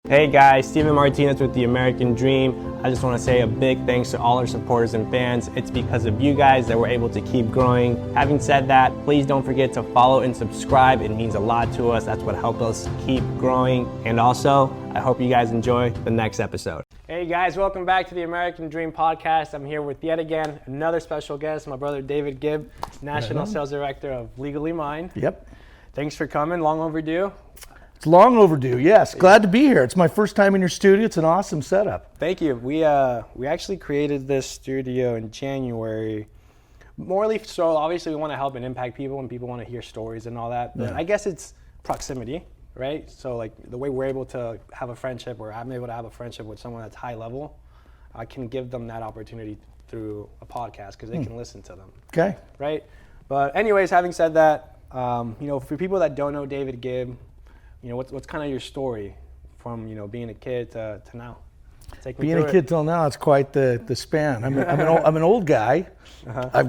Hey guys, Steven Martinez with The American Dream. I just want to say a big thanks to all our supporters and fans. It's because of you guys that we're able to keep growing. Having said that, please don't forget to follow and subscribe. It means a lot to us. That's what helps us keep growing. And also, I hope you guys enjoy the next episode. Hey guys, welcome back to The American Dream podcast. I'm here with yet again another special guest, my brother David Gibb, National Sales Director of Legally Mine. Yep. Thanks for coming, long overdue. It's long overdue, yes. Glad to be here. It's my first time in your studio. It's an awesome setup. Thank you. We actually created this studio in January. Morely, so obviously we want to help and impact people and people want to hear stories and all that. But I guess it's proximity, right? So like the way we're able to have a friendship, or I'm able to have a friendship with someone that's high level, I can give them that opportunity through a podcast because they can listen to them. Okay. Right? But anyways, having said that, for people that don't know David Gibb, what's kind of your story from being a kid to now? Take me being a kid till now, it's quite the span. I'm an old guy. Uh-huh.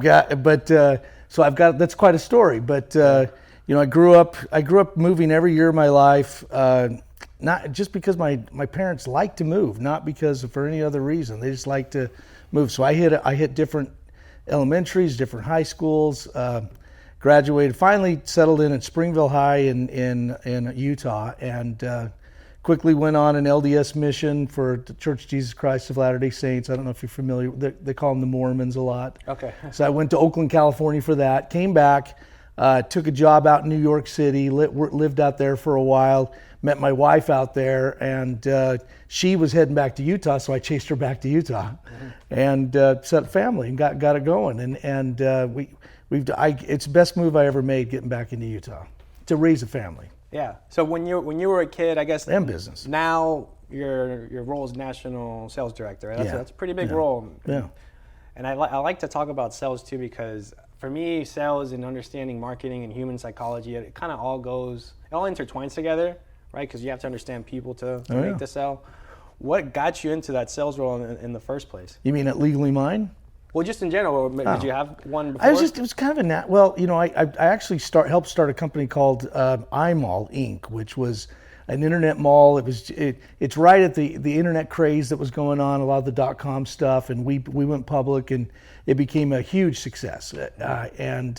That's quite a story. But I grew up moving every year of my life. Not just because my parents like to move, not because for any other reason. They just like to move. So I hit different elementaries, different high schools. Graduated, finally settled in at Springville High in Utah, and quickly went on an LDS mission for the Church of Jesus Christ of Latter-day Saints. I don't know if you're familiar. They call them the Mormons a lot. Okay. So I went to Oakland, California for that. Came back, took a job out in New York City, lived out there for a while. Met my wife out there, and she was heading back to Utah, so I chased her back to Utah, and set a family and got it going. It's the best move I ever made getting back into Utah to raise a family. Yeah. So when you were a kid, I guess. And business. Now your role is National Sales Director. Right? That's a pretty big role. Yeah. And I like to talk about sales too, because for me, sales and understanding marketing and human psychology, it kind of all intertwines together, right? Because you have to understand people to make the sale. What got you into that sales role in the first place? You mean at Legally Mine? Well, just in general, did you have one before? It was kind of I actually helped start a company called iMall Inc., which was an internet mall. It's right at the internet craze that was going on, a lot of the .com stuff, and we went public, and it became a huge success. And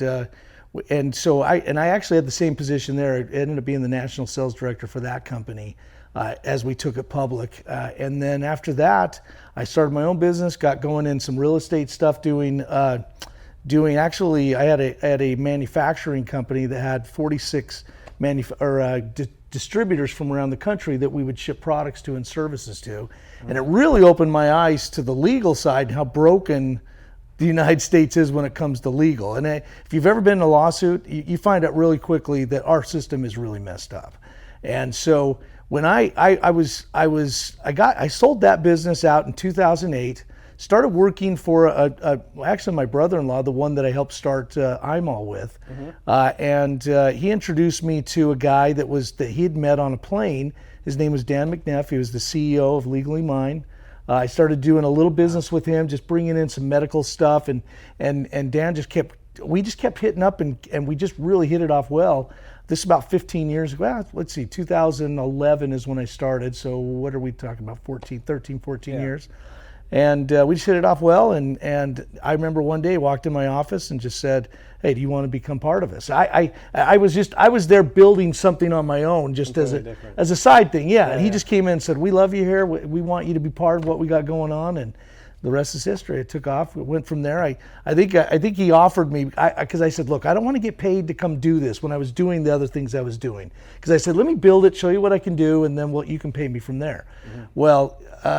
so I actually had the same position there. I ended up being the national sales director for that company as we took it public. And then after that, I started my own business, got going in some real estate stuff, actually, I had a manufacturing company that had 46 distributors from around the country that we would ship products to and services to. And it really opened my eyes to the legal side and how broken the United States is when it comes to legal. And if you've ever been in a lawsuit, you find out really quickly that our system is really messed up. And so when I sold that business out in 2008, started working for actually my brother-in-law, the one that I helped start iMall with, and he introduced me to a guy that he had met on a plane. His name was Dan McNeff. He was the CEO of Legally Mine. I started doing a little business with him, just bringing in some medical stuff, and Dan we just kept hitting up, and we just really hit it off well. This is about 15 years ago. Well, let's see, 2011 is when I started. So what are we talking about? 14 years. And we just hit it off well. And I remember one day I walked in my office and just said, "Hey, do you want to become part of this?" I was there building something on my own, just as a side thing. Yeah. And he just came in and said, "We love you here. We want you to be part of what we got going on." And the rest is history. It took off. It went from there. I think he offered me, because I said, "Look, I don't want to get paid to come do this," when I was doing the other things I was doing. Because I said, "Let me build it, show you what I can do, and then you can pay me from there." Well,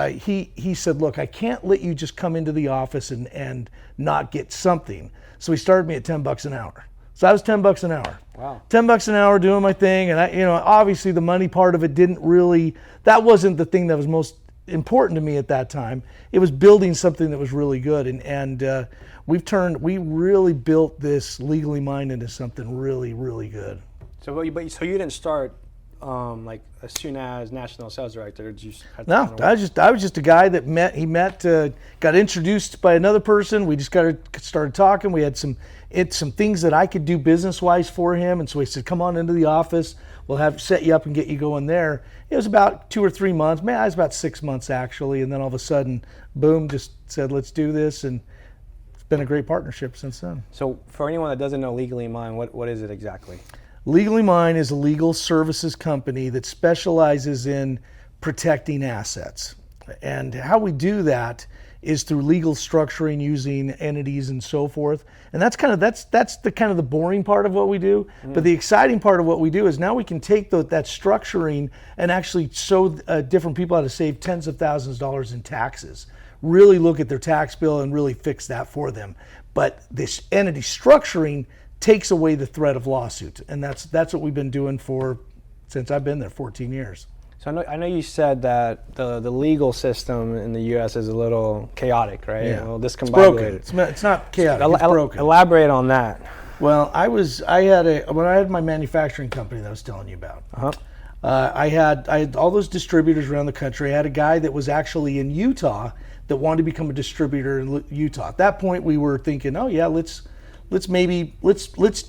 he said, "Look, I can't let you just come into the office and not get something." So he started me at $10 an hour. So I was $10 an hour. Wow. $10 an hour doing my thing, and obviously the money part of it that wasn't the thing that was most important to me at that time. It was building something that was really good, and we really built this Legally Mine into something really, really good. So you didn't start like as soon as national sales director? Did you No, I was just a guy that got introduced by another person. We just started talking. We had some things that I could do business wise for him, and so he said, "Come on into the office. We'll set you up and get you going there." It was about 2 or 3 months. Man, it was about 6 months actually, and then all of a sudden, boom, just said, "Let's do this," and it's been a great partnership since then. So for anyone that doesn't know Legally Mine, what is it exactly? Legally Mine is a legal services company that specializes in protecting assets. And how we do that is through legal structuring using entities and so forth. And that's the boring part of what we do. But the exciting part of what we do is now we can take that structuring and actually show different people how to save tens of thousands of dollars in taxes. Really look at their tax bill and really fix that for them. But this entity structuring takes away the threat of lawsuit, and that's what we've been doing since I've been there 14 years. So I know you said that the legal system in the U.S. is a little chaotic, right? Yeah. Well, it's broken. It's not chaotic. It's broken. Elaborate on that. Well, when I had my manufacturing company that I was telling you about. I had all those distributors around the country. I had a guy that was actually in Utah that wanted to become a distributor in Utah. At that point, we were thinking, oh yeah, let's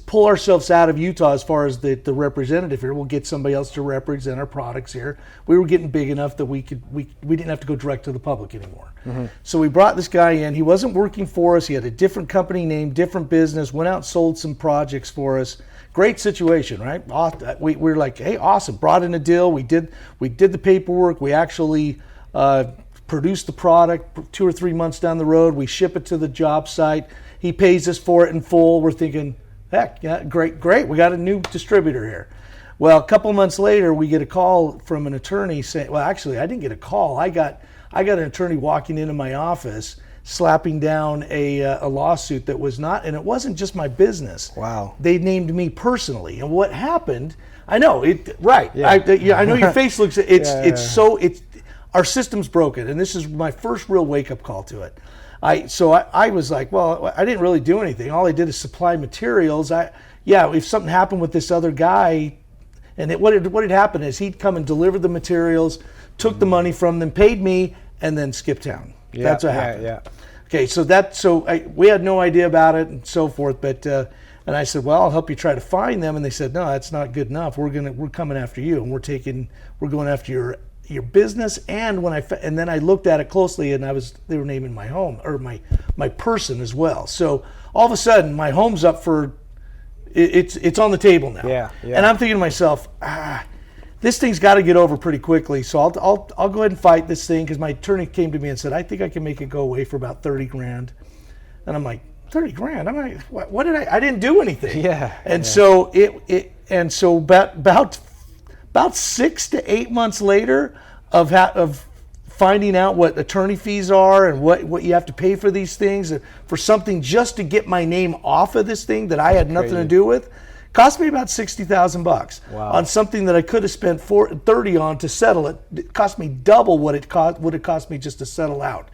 pull ourselves out of Utah as far as the representative here. We'll get somebody else to represent our products here. We were getting big enough that we didn't have to go direct to the public anymore. So we brought this guy in. He wasn't working for us. He had a different company name, different business, went out and sold some projects for us. Great situation, right? We were like, hey, awesome. Brought in a deal. We did the paperwork. We actually produced the product 2 or 3 months down the road. We ship it to the job site. He pays us for it in full. We're thinking, heck, yeah, great. We got a new distributor here. Well, a couple months later, we get a call from an attorney saying, well, actually, I didn't get a call. I got an attorney walking into my office, slapping down a lawsuit that was not, and it wasn't just my business. Wow. They named me personally. And what happened, I know, right. Yeah. I know your face looks, our system's broken. And this is my first real wake-up call to it. I was like, well, I didn't really do anything. All I did is supply materials. If something happened with this other guy, and what had happened is he'd come and deliver the materials, took the money from them, paid me, and then skipped town. That's what happened. Yeah. Okay, we had no idea about it and so forth. But and I said, well, I'll help you try to find them. And they said, no, that's not good enough. We're coming after you, and we're going after your business. And then I looked at it closely, and they were naming my home or my person as well. So all of a sudden my home's up for it's on the table now. Yeah. And I'm thinking to myself, this thing's got to get over pretty quickly. So I'll go ahead and fight this thing, because my attorney came to me and said, I think I can make it go away for about 30 grand. And I'm like, 30 grand? I'm like, what did I didn't do anything. Yeah. And so so about 6 to 8 months later of finding out what attorney fees are and what you have to pay for these things for something just to get my name off of this thing that I had nothing to do with, cost me about $60,000 on something that I could have spent $30 on to settle it. It cost me double what it would have cost me just to settle out.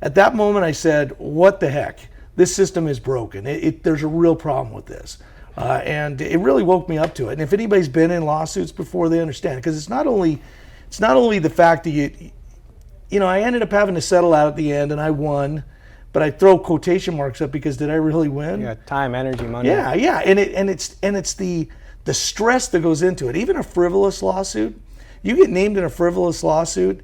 At that moment, I said, "What the heck? This system is broken. There's a real problem with this." And it really woke me up to it. And if anybody's been in lawsuits before, they understand, because it's not only the fact that I ended up having to settle out at the end, and I won, but I throw quotation marks up, because did I really win? Yeah, time, energy, money. Yeah, and it's the stress that goes into it. Even a frivolous lawsuit, you get named in a frivolous lawsuit,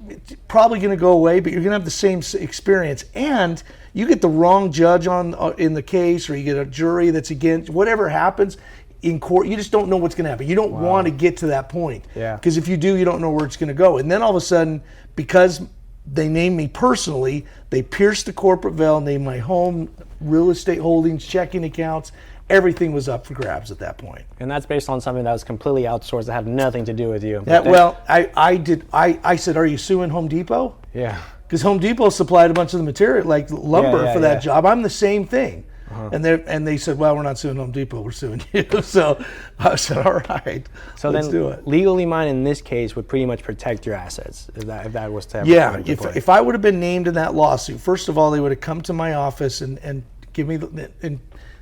it's probably going to go away, but you're going to have the same experience, and you get the wrong judge in the case, or you get a jury that's against whatever happens in court. You just don't know what's going to happen. You don't want to get to that point, because if you do, you don't know where it's going to go. And then all of a sudden, because they named me personally, they pierced the corporate veil, named my home, real estate holdings, checking accounts. Everything was up for grabs at that point. And that's based on something that was completely outsourced, that had nothing to do with you. I said, "Are you suing Home Depot?" Yeah. Because Home Depot supplied a bunch of the material, like lumber, for that job. I'm the same thing. And they said, "Well, we're not suing Home Depot, we're suing you." So I said, "All right, so let's do it." Legally Mine in this case would pretty much protect your assets if that was to happen. Yeah, if I would have been named in that lawsuit, first of all, they would have come to my office and give me and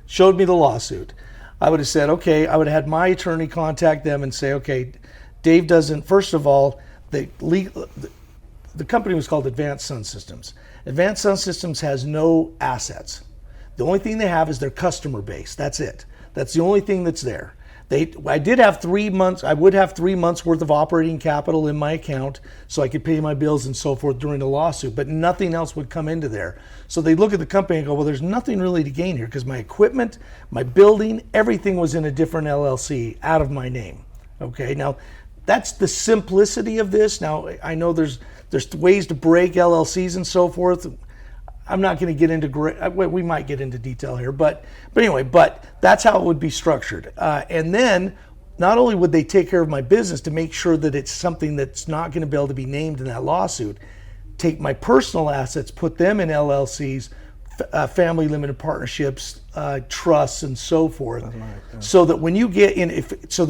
showed me the lawsuit. I would have said, okay, I would have had my attorney contact them and say, okay, Dave doesn't. First of all, the company was called Advanced Sun Systems. Advanced Sun Systems has no assets. The only thing they have is their customer base. That's it. That's the only thing that's there. I did have 3 months. I would have 3 months worth of operating capital in my account so I could pay my bills and so forth during the lawsuit, but nothing else would come into there. So they look at the company and go, well, there's nothing really to gain here because my equipment, my building, everything was in a different LLC out of my name. Okay, now that's the simplicity of this. Now I know there's ways to break LLCs and so forth. I'm not going to get into we might get into detail here, but anyway, but that's how it would be structured. And then not only would they take care of my business to make sure that it's something that's not going to be able to be named in that lawsuit, take my personal assets, put them in LLCs, family limited partnerships, trusts, and so forth, so that when you get in,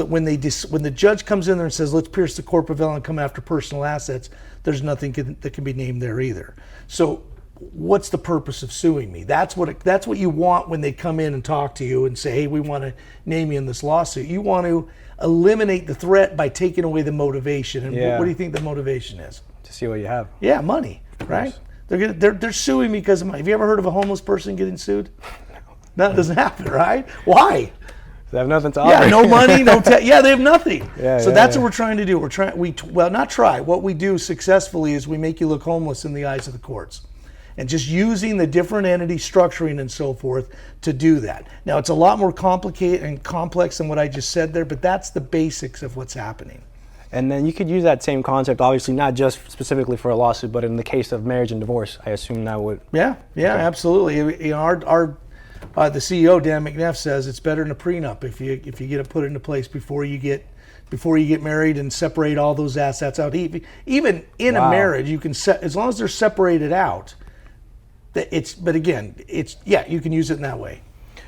when the judge comes in there and says, let's pierce the corporate veil and come after personal assets, there's nothing that can be named there either. So what's the purpose of suing me? That's what you want when they come in and talk to you and say, hey, we want to name you in this lawsuit. You want to eliminate the threat by taking away the motivation. And what do you think the motivation is? To see what you have. Yeah, money, right? They're suing me because of money. Have you ever heard of a homeless person getting sued? No, that doesn't happen, right? Why? They have nothing to offer. Yeah, no money, they have nothing. That's what we're trying to do. What we do successfully is we make you look homeless in the eyes of the courts. And just using the different entity structuring and so forth to do that. Now, it's a lot more complicated and complex than what I just said there, but that's the basics of what's happening. And then you could use that same concept, obviously not just specifically for a lawsuit, but in the case of marriage and divorce, I assume that would. Yeah, absolutely. You know, the CEO Dan McNeff says it's better than a prenup if you get it put into place before you get married and separate all those assets out. Even in a marriage, you can as long as they're separated out. But again, you can use it in that way.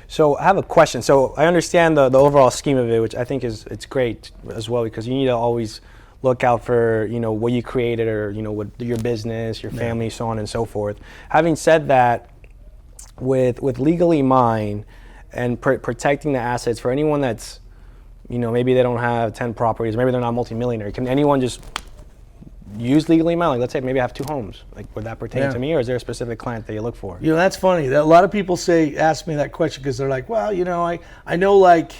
So I have a question. So I understand the overall scheme of it, which I think it's great as well, because you need to always look out for, what you created, or, what your business, your family, so on and so forth. Having said that, with Legally Mine and protecting the assets for anyone that's, maybe they don't have 10 properties, maybe they're not multimillionaire, can anyone just use Legally Mine? Like, let's say maybe I have 2 homes. Like, would that pertain to me, or is there a specific client that you look for? That's funny. A lot of people ask me that question because they're like, well, I know, like,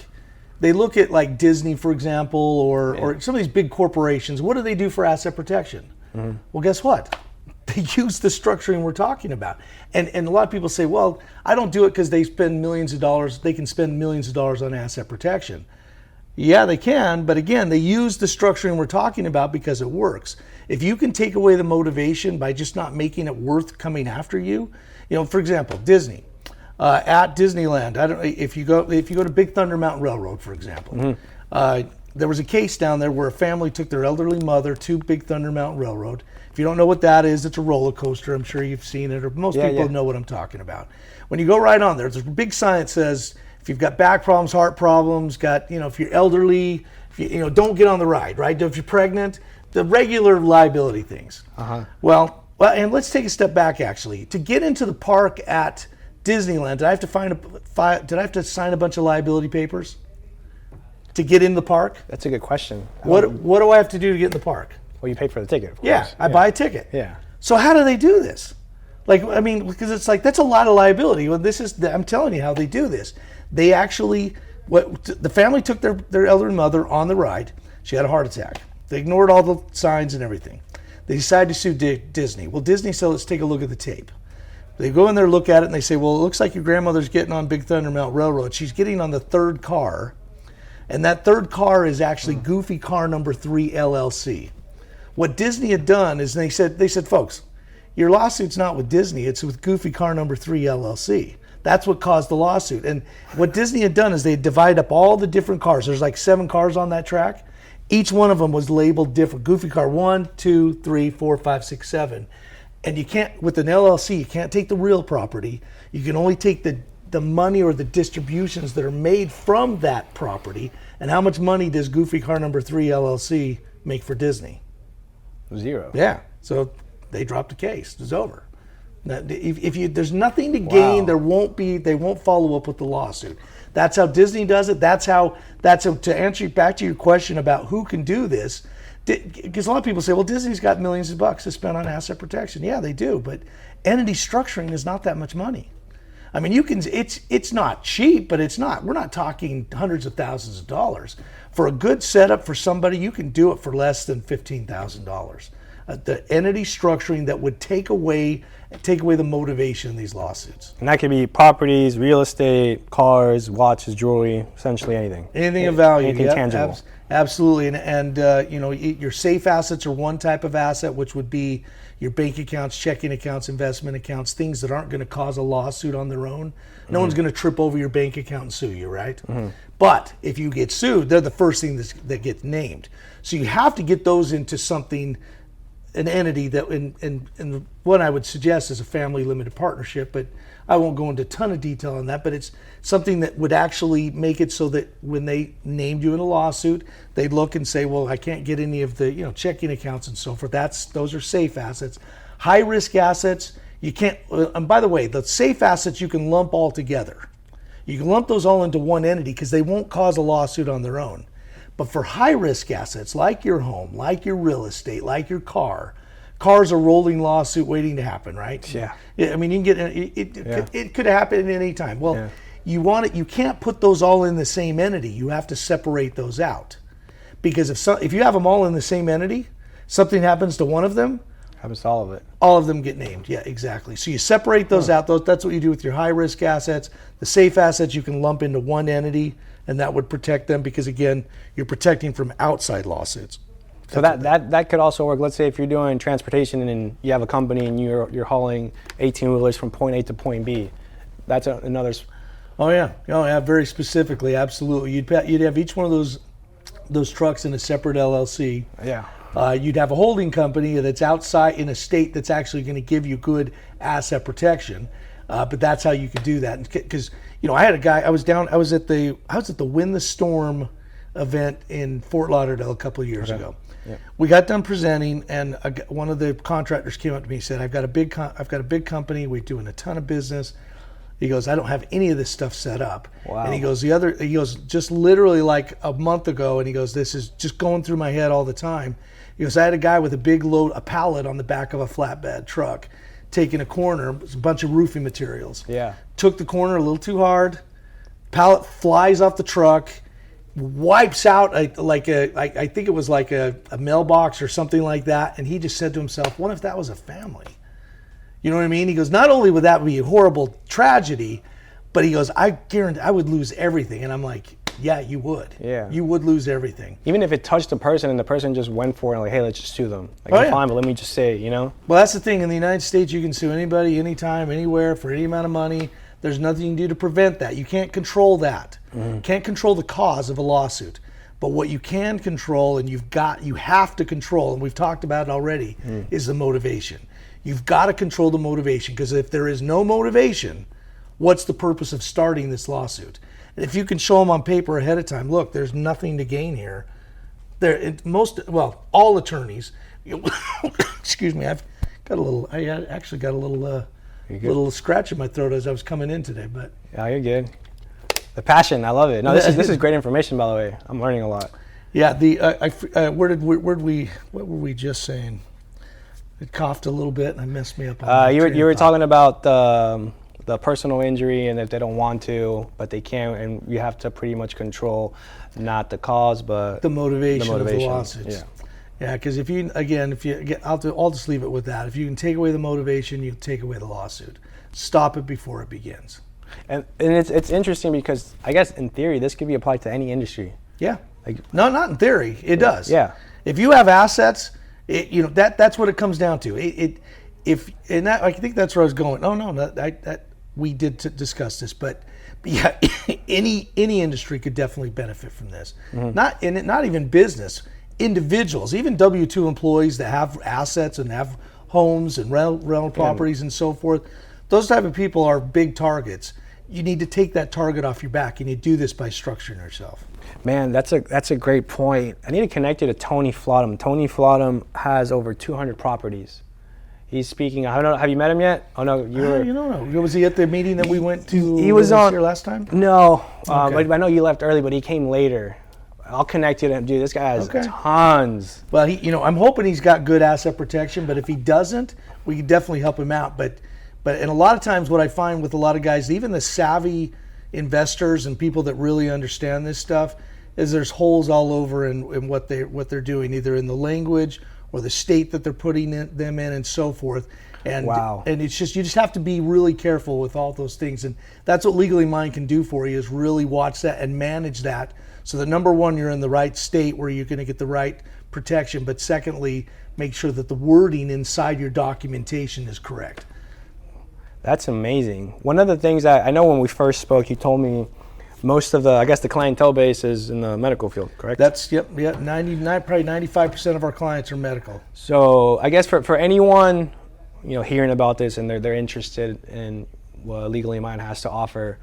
they look at like Disney, for example, or some of these big corporations. What do they do for asset protection? Mm-hmm. Well, guess what? They use the structuring we're talking about. And a lot of people say, well, I don't do it because they spend millions of dollars. They can spend millions of dollars on asset protection. Yeah, they can, but again, they use the structuring we're talking about because it works. If you can take away the motivation by just not making it worth coming after you, for example, Disney, at Disneyland, if you go to Big Thunder Mountain Railroad, for example, there was a case down there where a family took their elderly mother to Big Thunder Mountain Railroad. If you don't know what that is, it's a roller coaster. I'm sure you've seen it, or most people know what I'm talking about. When you go right on there's a big sign that says, if you've got back problems, heart problems, if you're elderly, if you don't get on the ride, right? If you're pregnant, the regular liability things. Well, and let's take a step back. Actually, to get into the park at Disneyland, did I have to sign a bunch of liability papers to get in the park? That's a good question. What do I have to do to get in the park? Well, you paid for the ticket, of course. Yeah, I buy a ticket. Yeah. So how do they do this? Because it's like, that's a lot of liability. Well, I'm telling you how they do this. They actually, the family took their elderly mother on the ride. She had a heart attack. They ignored all the signs and everything. They decided to sue Disney. Well, Disney said, let's take a look at the tape. They go in there, look at it, and they say, well, it looks like your grandmother's getting on Big Thunder Mountain Railroad. She's getting on the 3rd car, and that 3rd car is actually Goofy Car Number 3 LLC. What Disney had done is they said, folks, your lawsuit's not with Disney, it's with Goofy Car Number 3 LLC. That's what caused the lawsuit. And what Disney had done is they divide up all the different cars. There's like 7 cars on that track. Each one of them was labeled different. Goofy car 1, 2, 3, 4, 5, 6, 7. And you can't, with an LLC, you can't take the real property. You can only take the money or the distributions that are made from that property. And how much money does Goofy Car Number 3 LLC make for Disney? 0. Yeah. So they dropped the case. It was over. Now, there's nothing to gain, they won't follow up with the lawsuit. That's how Disney does it. To answer back to your question about who can do this, because a lot of people say, well, Disney's got millions of bucks to spend on asset protection. Yeah, they do, but entity structuring is not that much money. I mean, it's not cheap, but we're not talking hundreds of thousands of dollars. For a good setup for somebody, you can do it for less than $15,000. The entity structuring that would take away the motivation in these lawsuits. And that could be properties, real estate, cars, watches, jewelry, essentially anything. Anything of value. Anything tangible. Absolutely. And your safe assets are one type of asset, which would be your bank accounts, checking accounts, investment accounts, things that aren't going to cause a lawsuit on their own. No one's going to trip over your bank account and sue you, right? But if you get sued, they're the first thing that gets named. So you have to get those into something, an entity that, and what I would suggest is a family limited partnership, but I won't go into a ton of detail on that, but it's something that would actually make it so that when they named you in a lawsuit, they'd look and say, well, I can't get any of the checking accounts and so forth. Those are safe assets. High risk assets, you can't, and by the way, the safe assets you can lump all together. You can lump those all into one entity because they won't cause a lawsuit on their own. But for high risk assets like your home, like your real estate, like your car's a rolling lawsuit waiting to happen, right? Yeah. I mean, you can get it could happen at any time. Well, you can't put those all in the same entity. You have to separate those out. Because if you have them all in the same entity, something happens to one of them, happens to all of it. All of them get named. Yeah, exactly. So you separate those out. That's what you do with your high risk assets. The safe assets you can lump into one entity, and that would protect them because, again, you're protecting from outside lawsuits. So that could also work. Let's say if you're doing transportation and you have a company and you're hauling 18-wheelers from point A to point B, that's another. Oh yeah, very specifically, absolutely. You'd have each one of those trucks in a separate LLC. Yeah. You'd have a holding company that's outside in a state that's actually going to give you good asset protection. But that's how you could do that. Because I had a guy. I was at the Win the Storm event in Fort Lauderdale a couple of years ago. Yeah. We got done presenting, and one of the contractors came up to me and said, "I've got a big company. We're doing a ton of business." He goes, "I don't have any of this stuff set up." Wow. And he goes, just literally like a month ago, and he goes, "This is just going through my head all the time." He goes, "I had a guy with a pallet on the back of a flatbed truck, taking a corner, a bunch of roofing materials. Yeah. Took the corner a little too hard. Pallet flies off the truck, wipes out I think it was like a mailbox or something like that. And he just said to himself, what if that was a family? You know what I mean? He goes, not only would that be a horrible tragedy, but he goes, I guarantee I would lose everything. And I'm like, yeah, you would. Yeah. You would lose everything. Even if it touched the person and the person just went for it, like, hey, let's just sue them. Like, fine, but let me just say it, Well, that's the thing. In the United States, you can sue anybody, anytime, anywhere, for any amount of money. There's nothing you can do to prevent that. You can't control that. Mm-hmm. Can't control the cause of a lawsuit. But what you can control, and you have to control, and we've talked about it already, is the motivation. You've got to control the motivation, because if there is no motivation, what's the purpose of starting this lawsuit? And if you can show them on paper ahead of time, look, there's nothing to gain here. All attorneys, excuse me, I actually got a little scratch in my throat as I was coming in today, but. Yeah, you're good. The passion, I love it. No, this is great information, by the way. I'm learning a lot. Yeah, what were we just saying? It coughed a little bit and I messed me up. You were talking about the personal injury, and if they don't want to, but they can, and you have to pretty much control not the cause, but the motivation. Of the lawsuits. Yeah, because I'll just leave it with that. If you can take away the motivation, you can take away the lawsuit. Stop it before it begins. And it's interesting because I guess in theory this could be applied to any industry. Yeah. No, not in theory. It does. Yeah. If you have assets, that's what it comes down to. I think that's where I was going. Oh no, we did discuss this, but yeah, any industry could definitely benefit from this. Mm-hmm. Not even business, individuals, even W-2 employees that have assets and have homes and rental properties and so forth. Those type of people are big targets. You need to take that target off your back, and you do this by structuring yourself. Man, that's a great point. I need to connect you to Tony Flottam. Tony Flottam has over 200 properties. He's speaking. I don't know. Have you met him yet? Oh no, you were. You don't know. Was he at the meeting that we went to? He was on here last time. No, Okay. but I know you left early, but he came later. I'll connect you to him, dude. This guy has tons. Well, I'm hoping he's got good asset protection, but if he doesn't, we can definitely help him out. But and a lot of times, what I find with a lot of guys, even the savvy investors and people that really understand this stuff, is there's holes all over in what they're doing, either in the language or the state that they're putting them in, and so forth. And and it's just, you just have to be really careful with all those things, and that's what Legally Mine can do for you, is really watch that and manage that. So that number one, you're in the right state where you're going to get the right protection, but secondly, make sure that the wording inside your documentation is correct. That's amazing. One of the things that I know when we first spoke, you told me most of the clientele base is in the medical field, correct? That's, yep, 99, probably 95% of our clients are medical. So I guess for anyone, hearing about this and they're interested in what Legally Mine has to offer,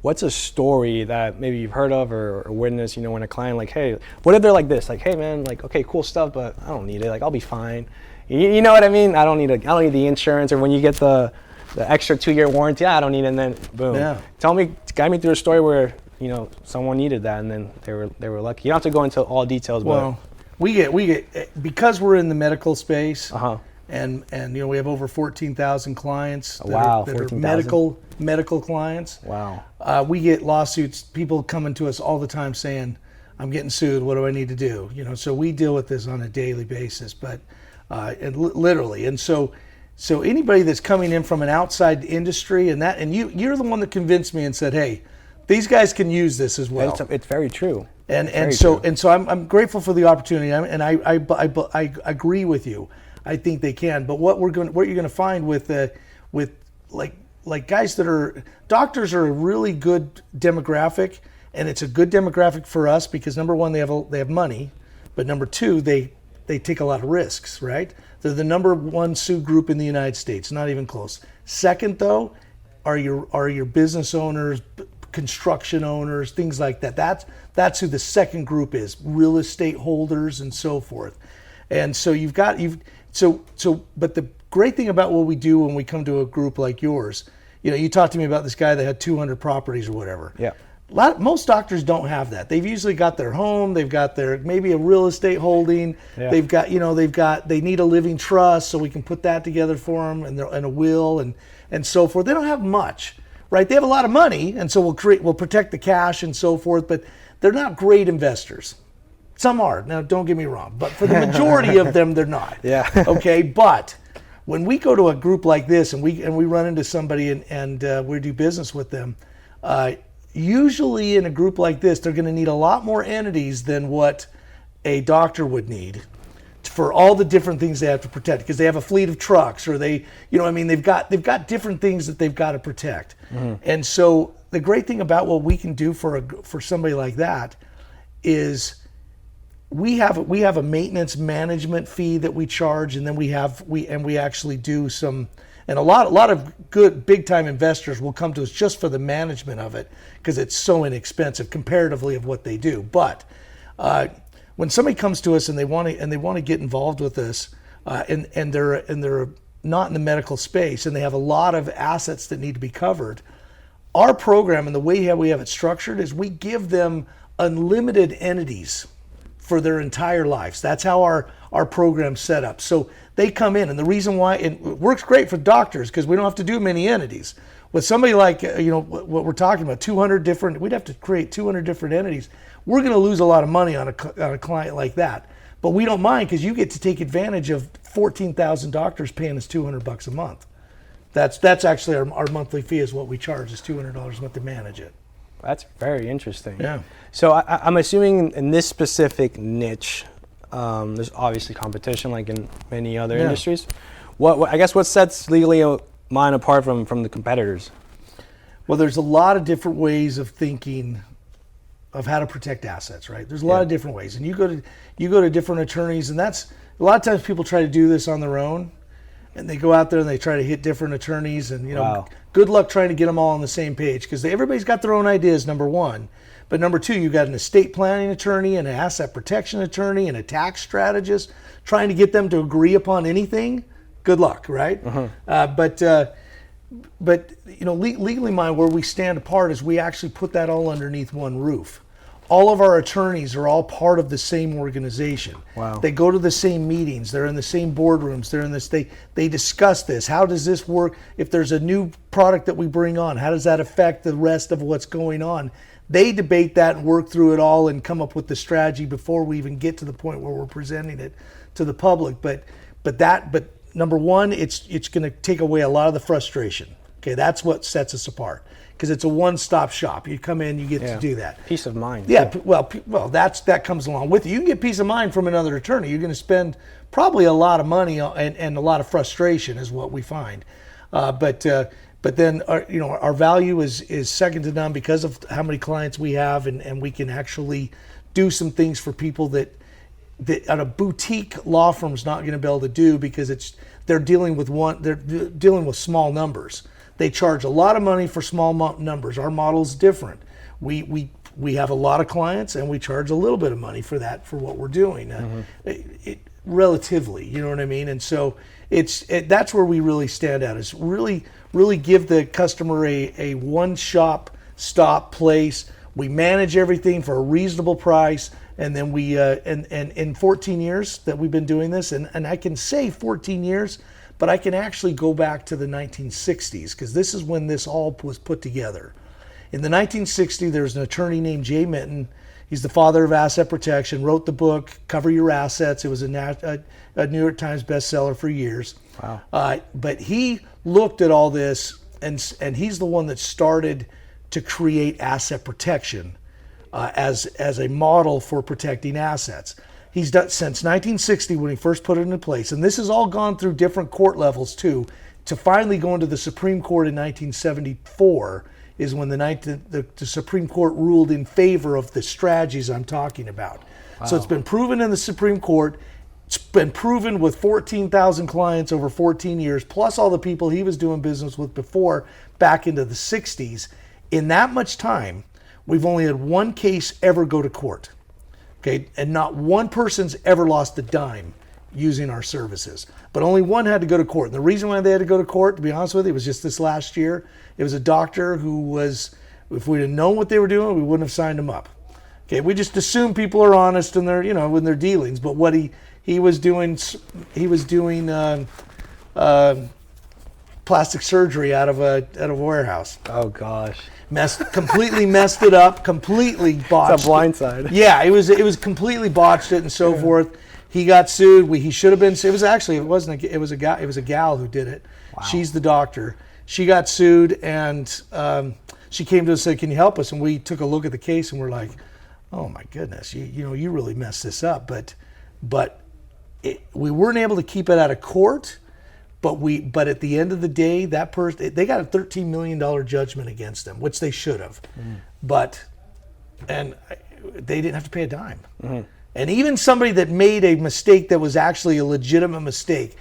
what's a story that maybe you've heard of or witnessed, when a client hey, what if they're like this, hey man, okay, cool stuff, but I don't need it, I'll be fine. You know what I mean? I don't need the insurance, or when you get the extra 2-year warranty, I don't need it, and then boom. Yeah. Guide me through a story where, someone needed that and then they were lucky. You don't have to go into all details, well, we get, because we're in the medical space, uh-huh. and we have over 14,000 clients that are medical clients. Wow. We get lawsuits, people coming to us all the time saying, I'm getting sued, what do I need to do? So we deal with this on a daily basis, but literally. And so anybody that's coming in from an outside industry and you're the one that convinced me and said, hey, these guys can use this as well. It's very true. And so I'm grateful for the opportunity, and I agree with you. I think they can. But what you're going to find with guys that are doctors are a really good demographic, and it's a good demographic for us because number one, they have money, but number two, they take a lot of risks, right? They're the number one sued group in the United States, not even close. Second, though, are your business owners, construction owners, things like that. That's who the second group is, real estate holders and so forth. And so but the great thing about what we do when we come to a group like yours, you talked to me about this guy that had 200 properties or whatever. Yeah. Most doctors don't have that. They've usually got their home, they've got their maybe a real estate holding, yeah. they need a living trust, so we can put that together for them, and a will and so forth. They don't have much, right? They have a lot of money, and so we'll protect the cash and so forth, but they're not great investors. Some are. Now, don't get me wrong, but for the majority of them, they're not. Yeah. Okay, but when we go to a group like this and we run into somebody and we do business with them, usually in a group like this, they're going to need a lot more entities than what a doctor would need for all the different things they have to protect, because they have a fleet of trucks, or they've got different things that they've got to protect. Mm-hmm. And so the great thing about what we can do for somebody like that is we have a maintenance management fee that we charge, and then we actually do some, and a lot of good big time investors will come to us just for the management of it because it's so inexpensive comparatively of what they do. But when somebody comes to us and they want to get involved with us, and they're not in the medical space and they have a lot of assets that need to be covered, our program and the way we have it structured is we give them unlimited entities for their entire lives. That's how our program's set up. So they come in, and the reason why it works great for doctors because we don't have to do many entities. With somebody like what we're talking about, 200 different, we'd have to create 200 different entities. We're going to lose a lot of money on a client like that, but we don't mind because you get to take advantage of 14,000 doctors paying us $200 a month. That's actually our monthly fee is what we charge is $200 a month to manage it. That's very interesting. Yeah. So I'm assuming in this specific niche, there's obviously competition like in many other industries. What sets Legally Mine apart from the competitors? Well, there's a lot of different ways of thinking of how to protect assets, right? There's a lot of different ways, and you go to different attorneys, and that's a lot of times people try to do this on their own, and they go out there and they try to hit different attorneys, and good luck trying to get them all on the same page because everybody's got their own ideas, number one. But number two, you've got an estate planning attorney and an asset protection attorney and a tax strategist. Trying to get them to agree upon anything good luck, right? But legally minded, where we stand apart is we actually put that all underneath one roof. All of our attorneys are all part of the same organization. Wow. They go to the same meetings. They're in the same boardrooms. They're in this. They discuss this. How does this work? If there's a new product that we bring on, how does that affect the rest of what's going on? They debate that and work through it all and come up with the strategy before we even get to the point where we're presenting it to the public. But number one, it's going to take away a lot of the frustration. Okay, that's what sets us apart, because it's a one-stop shop. You come in, you get to do that. Peace of mind. Yeah, well, that comes along with it. You can get peace of mind from another attorney. You're going to spend probably a lot of money and a lot of frustration is what we find. But then our value is second to none because of how many clients we have, and we can actually do some things for people that a boutique law firm is not going to be able to do, because they're dealing with small numbers. They charge a lot of money for small numbers. Our model is different. We have a lot of clients, and we charge a little bit of money for what we're doing, relatively. You know what I mean? And so that's where we really stand out. Is really give the customer a one-stop place. We manage everything for a reasonable price. And then we and in 14 years that we've been doing this, and I can say 14 years, but I can actually go back to the 1960s, because this is when this all was put together. In the 1960s, there's an attorney named Jay Minton. He's the father of asset protection, wrote the book, Cover Your Assets. It was a New York Times bestseller for years. Wow. But he looked at all this, and he's the one that started to create asset protection as a model for protecting assets. He's done since 1960 when he first put it into place, and this has all gone through different court levels too, to finally go into the Supreme Court in 1974 is when the Supreme Court ruled in favor of the strategies I'm talking about. Wow. So it's been proven in the Supreme Court. It's been proven with 14,000 clients over 14 years, plus all the people he was doing business with before, back into the 60s. In that much time, we've only had one case ever go to court, okay? And not one person's ever lost a dime using our services, but only one had to go to court. And the reason why they had to go to court, to be honest with you, was just this last year. It was a doctor who was, if we'd have known what they were doing, we wouldn't have signed them up. Okay, we just assume people are honest in their, in their dealings. But what he was doing plastic surgery out of a warehouse. Oh gosh. Completely messed it up, completely botched. It's a blindside. Yeah, it was completely botched it and so forth. He got sued. He should have been. It was a gal who did it. Wow. She's the doctor. She got sued, and she came to us and said, "Can you help us?" And we took a look at the case, and we're like, "Oh my goodness, you really messed this up." But we weren't able to keep it out of court. But at the end of the day, that person, they got a $13 million judgment against them, which they should have. And they didn't have to pay a dime. Mm-hmm. And even somebody that made a mistake that was actually a legitimate mistake,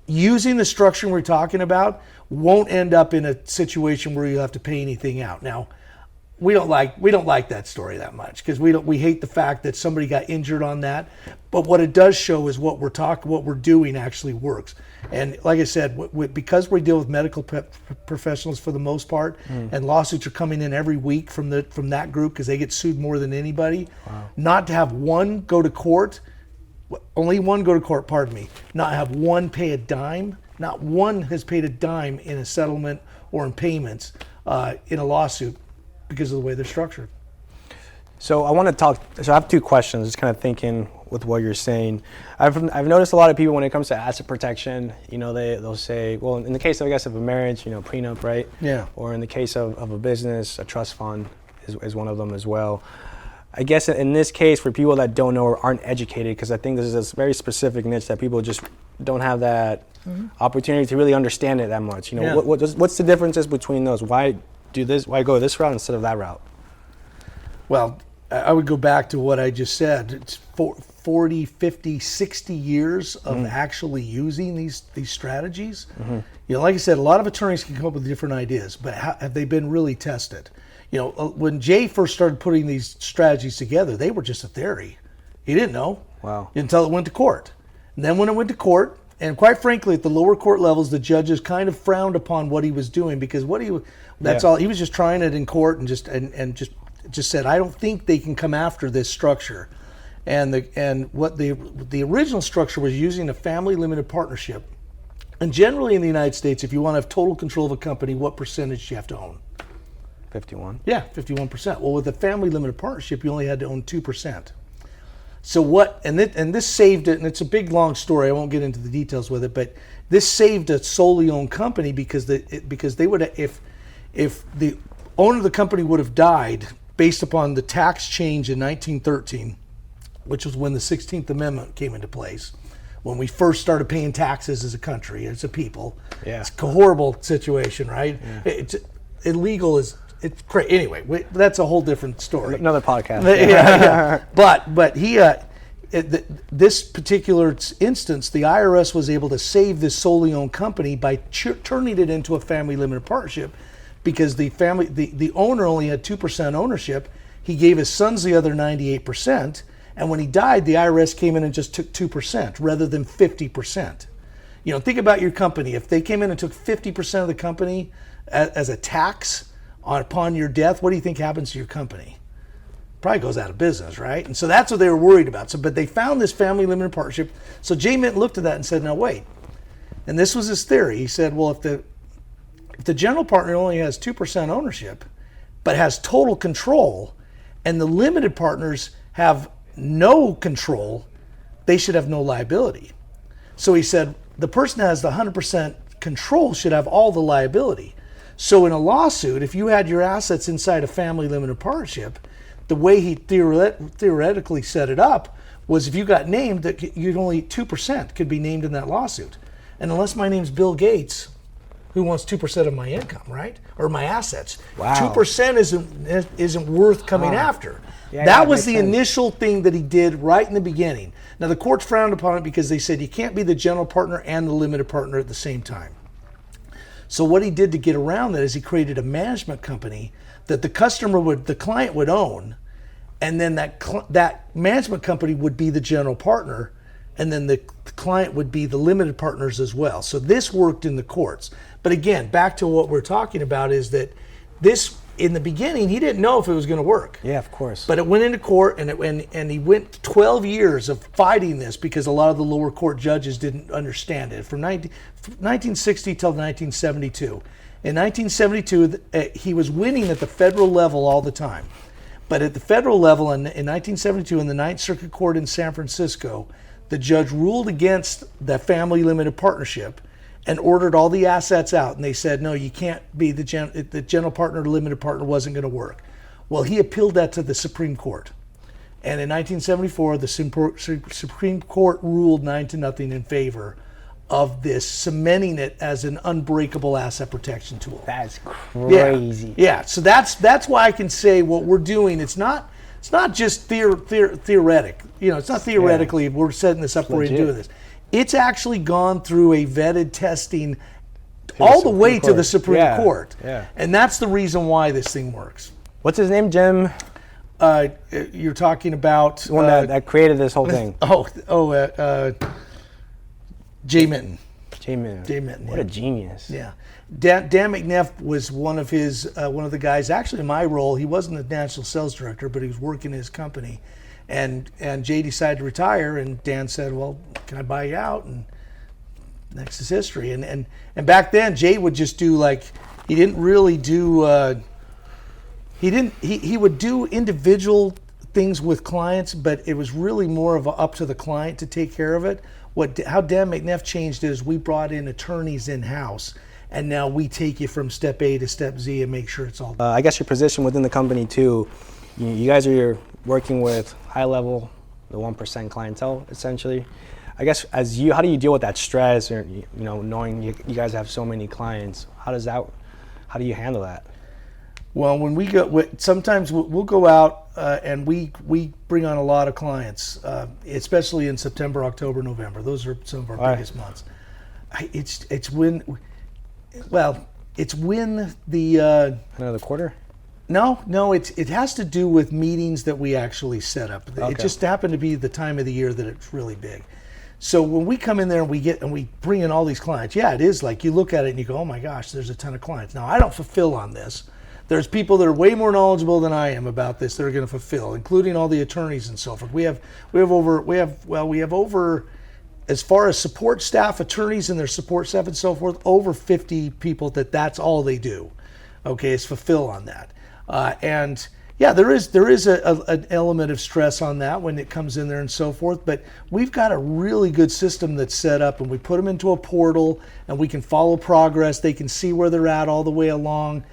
using the structure we're talking about, won't end up in a situation where you have to pay anything out. Now, we don't like that story that much, because we hate the fact that somebody got injured on that. But what it does show is what we're doing actually works. And like I said, because we deal with medical professionals for the most part, and lawsuits are coming in every week from that group, because they get sued more than anybody. Wow. Not to have one go to court, only one go to court, pardon me, not have one pay a dime. Not one has paid a dime in a settlement or in payments in a lawsuit, because of the way they're structured. So I want to talk. So I have two questions. Just kind of thinking with what you're saying. I've noticed a lot of people, when it comes to asset protection, they'll say, well, in the case of, I guess, of a marriage, prenup, right? Yeah. Or in the case of a business, a trust fund is one of them as well. I guess in this case, for people that don't know or aren't educated, because I think this is a very specific niche that people just don't have that opportunity to really understand it that much. What's the differences between those? Why do this? Why go this route instead of that route? Well, I would go back to what I just said. It's 40, 50, 60 years of actually using these strategies. Mm-hmm. Like I said, a lot of attorneys can come up with different ideas, but have they been really tested? When Jay first started putting these strategies together, they were just a theory. He didn't know. Wow. Until it went to court. And then when it went to court, And quite frankly, at the lower court levels, the judges kind of frowned upon what he was doing because that's all he was just trying it in court and just said, I don't think they can come after this structure. And what the original structure was using a family limited partnership. And generally in the United States, if you want to have total control of a company, what percentage do you have to own? 51. Yeah, 51%. Well, with a family limited partnership, you only had to own 2%. So what? And this saved it, and it's a big long story. I won't get into the details with it, but this saved a solely owned company because they would, if the owner of the company would have died based upon the tax change in 1913, which was when the 16th Amendment came into place, when we first started paying taxes as a country, as a people. Yeah. It's a horrible situation, right? Yeah. It's illegal. It's crazy. Anyway, that's a whole different story. Another podcast. Yeah. But this particular instance, the IRS was able to save this solely owned company by turning it into a family limited partnership, because the owner only had 2% ownership. He gave his sons the other 98%, and when he died, the IRS came in and just took 2% rather than 50%. You know, think about your company. If they came in and took 50% of the company as a tax upon your death, what do you think happens to your company? Probably goes out of business, right? And so that's what they were worried about. But they found this family limited partnership. So Jay Minton looked at that and said, "Now wait." And this was his theory. He said, "Well, if the general partner only has 2% ownership, but has total control, and the limited partners have no control, they should have no liability." So he said, the person that has the 100% control should have all the liability. So in a lawsuit, if you had your assets inside a family limited partnership, the way he theoretically set it up was if you got named, that you'd only 2% could be named in that lawsuit. And unless my name's Bill Gates, who wants 2% of my income, right? Or my assets. Wow. 2% isn't worth coming after. Yeah, that yeah, was the makes sense. initial thing that he did right in the beginning. Now the courts frowned upon it because they said you can't be the general partner and the limited partner at the same time. So what he did to get around that is he created a management company that the client would own, and then that management company would be the general partner, and then the client would be the limited partners as well. So this worked in the courts. But again, back to what we're talking about is that this, in the beginning, he didn't know if it was going to work. Yeah, of course. But it went into court, and he went 12 years of fighting this because a lot of the lower court judges didn't understand it. From 1960 till 1972. In 1972, he was winning at the federal level all the time. But at the federal level in 1972, in the Ninth Circuit Court in San Francisco, the judge ruled against the family limited partnership and ordered all the assets out. And they said, no, you can't be the general partner or limited partner wasn't going to work. Well, he appealed that to the Supreme Court. And in 1974, the Supreme Court ruled 9-0 in favor of this, cementing it as an unbreakable asset protection tool. That's crazy. Yeah. So that's why I can say what we're doing. It's not just theoretic. You know, it's not theoretically we're setting this up, we're doing this. It's actually gone through a vetted testing all the way to the Supreme Court. Yeah. And that's the reason why this thing works. What's his name, Jim? You're talking about The one that created this whole thing. Jay Minton. Jay Minton. What a genius. Yeah. Dan McNeff was one of the guys, actually in my role. He wasn't the national sales director, but he was working his company. And Jay decided to retire, and Dan said, well, can I buy you out? And next is history. And back then, Jay would just do he didn't really do, he would do individual things with clients, but it was really more of up to the client to take care of it. How Dan McNeff changed it is we brought in attorneys in-house, and now we take you from step A to step Z and make sure it's all done. I guess your position within the company too, you guys are working with high level, the 1% clientele essentially. I guess how do you deal with that stress, or knowing you guys have so many clients? How do you handle that? Well, when we go, sometimes we'll go out and we bring on a lot of clients, especially in September, October, November. Those are some of our biggest months. It's when the another quarter. No, it has to do with meetings that we actually set up. Okay. It just happened to be the time of the year that it's really big. So when we come in there and we bring in all these clients, yeah, it is like you look at it and you go, oh my gosh, there's a ton of clients. Now I don't fulfill on this. There's people that are way more knowledgeable than I am about this that are going to fulfill, including all the attorneys and so forth. We have over, as far as support staff, attorneys and their support staff and so forth, over 50 people that's all they do. Okay, is fulfill on that. And yeah, there is an element of stress on that when it comes in there and so forth, but we've got a really good system that's set up, and we put them into a portal and we can follow progress. They can see where they're at all the way along.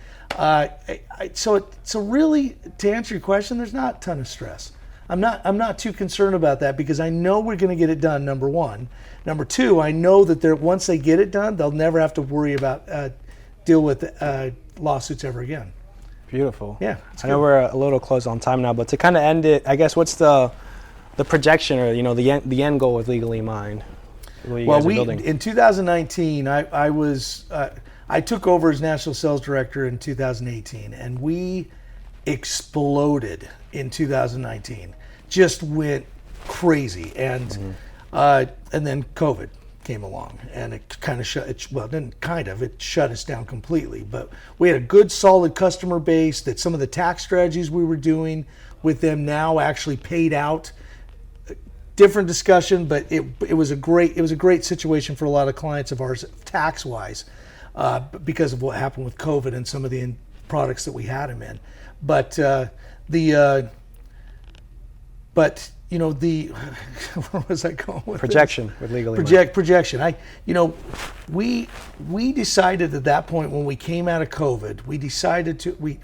So really, to answer your question, there's not a ton of stress. I'm not too concerned about that because I know we're going to get it done, number one. Number two, I know that once they get it done, they'll never have to worry about deal with lawsuits ever again. Beautiful. Yeah. I know we're a little close on time now, but to kind of end it, I guess what's the projection or the end goal with Legally Mind? Well, in 2019, I took over as national sales director in 2018, and we exploded in 2019. Just went crazy, and then COVID came along, and it kind of it shut us down completely. But we had a good, solid customer base that some of the tax strategies we were doing with them now actually paid out. Different discussion, but it was a great situation for a lot of clients of ours tax wise, because of what happened with COVID and some of the products that we had them in. But where was I going with projection this? With Legally Mind. Projection. We decided at that point when we came out of COVID,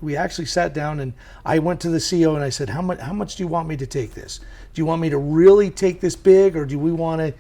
we actually sat down and I went to the CEO and I said, how much do you want me to take this? Do you want me to really take this big, or do we want to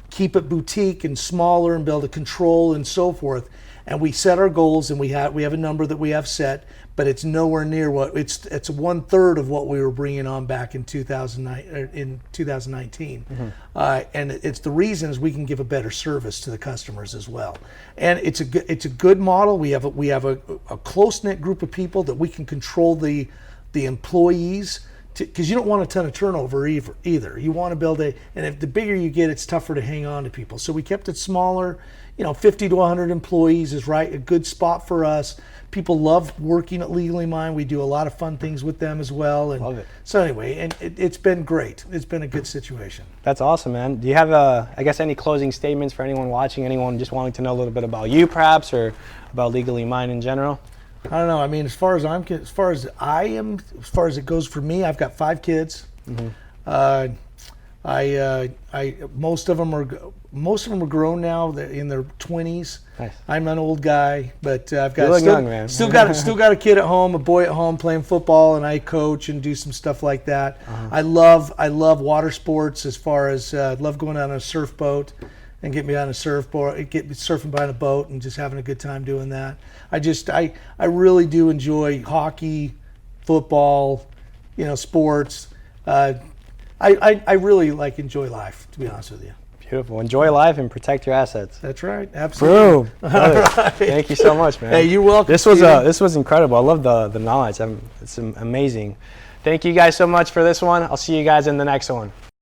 keep it boutique and smaller and be able to control and so forth? And we set our goals, and we have a number that we have set, but it's nowhere near what it's 1/3 of what we were bringing on back in 2019. And it's the reasons we can give a better service to the customers as well. And it's a good model. We have a close-knit group of people that we can control the employees, because you don't want a ton of turnover either. You want to build and if the bigger you get, it's tougher to hang on to people. So we kept it smaller. 50 to 100 employees is a good spot for us. People love working at Legally Mind. We do a lot of fun things with them as well. And love it. So anyway, and it's been great. It's been a good situation. That's awesome, man. Do you have any closing statements for anyone watching, anyone just wanting to know a little bit about you perhaps, or about Legally Mind in general? I don't know. I mean, as far as it goes for me, I've got 5 kids. Mm-hmm. Most of them are grown now. They're in their 20s. Nice. I'm an old guy, but I've got young, man. still got a kid at home, a boy at home playing football, and I coach and do some stuff like that. Uh-huh. I love water sports. As far as love going on a surf boat and get me on a surfboard, get me surfing behind a boat and just having a good time doing that. I really do enjoy hockey, football, sports. I really enjoy life, to be honest with you. Beautiful. Enjoy life and protect your assets. That's right. Absolutely. Boom. Right. Thank you so much, man. Hey, you're welcome. This was incredible. I love the knowledge. It's amazing. Thank you guys so much for this one. I'll see you guys in the next one.